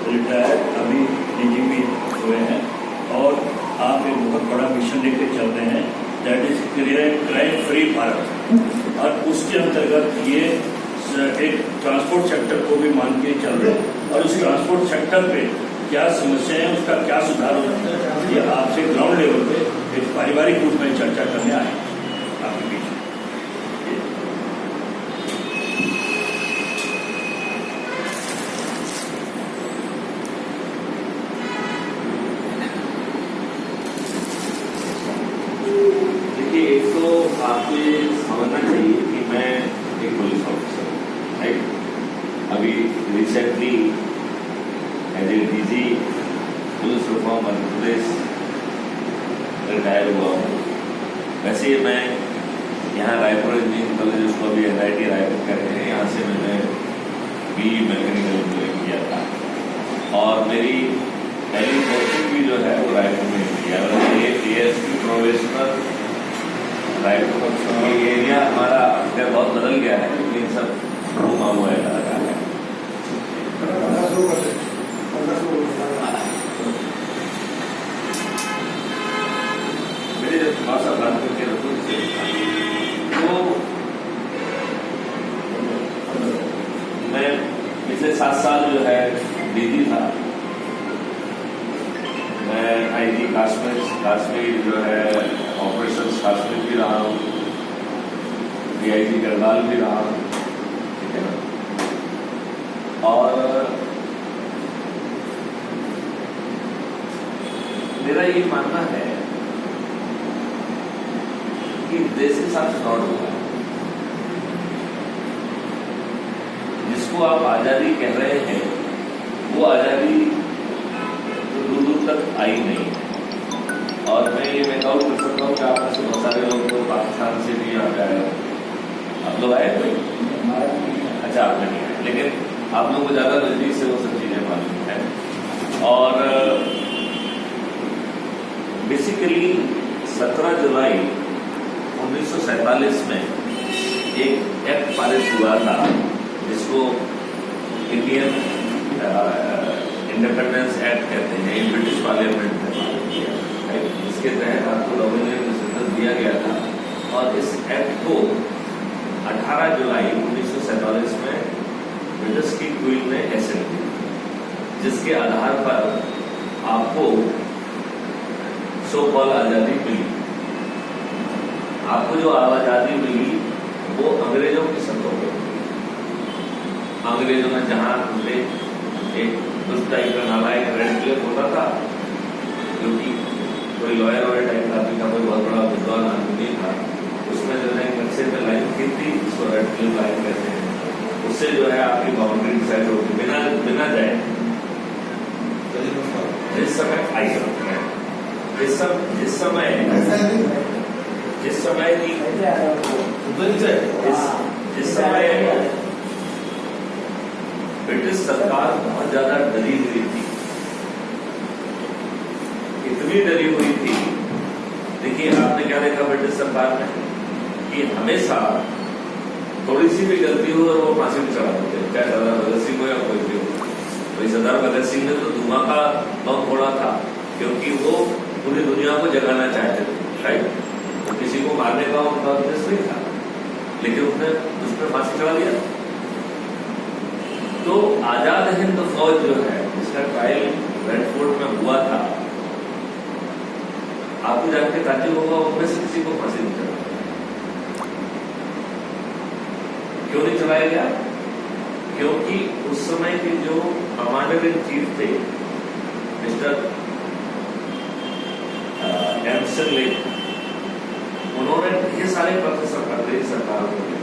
Retired अभी DGP हुए हैं और आप एक बहुत बड़ा मिशन लेके चल रहे हैं, that is crime free Bharat. और उसके अंतर्गत ये एक ट्रांसपोर्ट सेक्टर को भी मान के चल रहे हैं और उस ट्रांसपोर्ट सेक्टर पे क्या समस्या है, उसका क्या सुधार हो सकता है, ये आपसे ग्राउंड लेवल पे एक पारिवारिक रूप में चर्चा करने आए आपके बीच। देखिए, एक तो आपको ये समझना चाहिए कि मैं एक पुलिस ऑफिसर हूँ, राइट। अभी recently as a DG police reform Madhya Pradesh retire हुआ हूँ। वैसे मैं यहाँ रायपुर इंजीनियरिंग कॉलेज, उसको अभी NIT रायपुर कह रहे हैं, यहाँ से मैंने BE मैकेनिकल इंजीनियरिंग किया था और मेरी पहली पोस्टिंग भी जो है वो रायपुर में किया। ASP प्रोफेशनल रायपुर का एरिया हमारा बहुत बदल गया है, लेकिन सब घूमा हुआ है। मेरे जब थोड़ा सा बात करके रखो, तो मैं पिछले 7 साल जो है डीजी था। मैं IG काश्मीर जो है ऑपरेशंस काश्मीर भी रहा हूँ, DIG गढ़वाल भी रहा हूँ, ठीक है ना। और मेरा ये मानना है कि देश के साथ फ्रॉड हुआ है। जिसको आप आजादी कह रहे हैं, वो आजादी तो दूर दूर तक आई नहीं। और मैं ये मेकआउट कर सकता हूँ कि आप में से बहुत सारे लोग तो पाकिस्तान से भी यहाँ पे आए हो। आप लोग आए कोई? अच्छा, आप नहीं आए, लेकिन आप लोगों को ज्यादा नजदीक से वो सब चीजें मालूम है। और बेसिकली 17 जुलाई 1947 में एक एक्ट पारित हुआ था, जिसको इंडियन इंडिपेंडेंस एक्ट कहते हैं। ये ब्रिटिश पार्लियामेंट ने पारित किया, इसके तहत आपको डोमिनियन स्टेटस दिया गया था। और इस एक्ट को 18 जुलाई 1947 में ब्रिटिश की क्वीन ने एसेंट दी, जिसके आधार पर आपको सो कॉल आजादी मिली। आपको जो आजादी मिली वो अंग्रेजों की शर्तों पर। अंग्रेजों ने जहां एक उस टाइप का नालायक रेड क्लिफ होता था, क्योंकि कोई लॉयर वॉयर टाइप का आदमी था, कोई बहुत बड़ा विद्वान आदमी था, उसमें जो है नक्शे पे लाइन खींच थी, उसको रेड क्लिफ लाइन कहते हैं। उससे जो है आपकी बाउंड्री डिसाइड होगी बिना जाए। जिस समय ब्रिटिश सरकार बहुत ज्यादा डरी हुई थी, इतनी डरी हुई थी। देखिए, आपने क्या देखा ब्रिटिश सरकार में कि हमेशा थोड़ी सी भी गलती हो और वो फांसी में चढ़ा देते, चाहे सरदार भगत सिंह हो या कोई भी हो। भाई सरदार भगत सिंह ने तो धमाका बम फोड़ा था, क्योंकि वो पूरी दुनिया को जगाना चाहते थे, राइट। तो किसी को मारने का उनका उद्देश्य नहीं था, लेकिन उसने उस पर फांसी चढ़ा दिया। तो आजाद हिंद फौज जो है, जिसका ट्रायल रेड फोर्ट में हुआ था, आपको जान के ताज्जुब होगा, उनमें से किसी को फांसी नहीं चढ़ाया। क्यों नहीं चलाया गया? क्योंकि उस समय के जो कमांडर इन चीफ थे, मिस्टर एमसन लेक, उन्होंने ढेर सारे पत्र सरकार को दिए।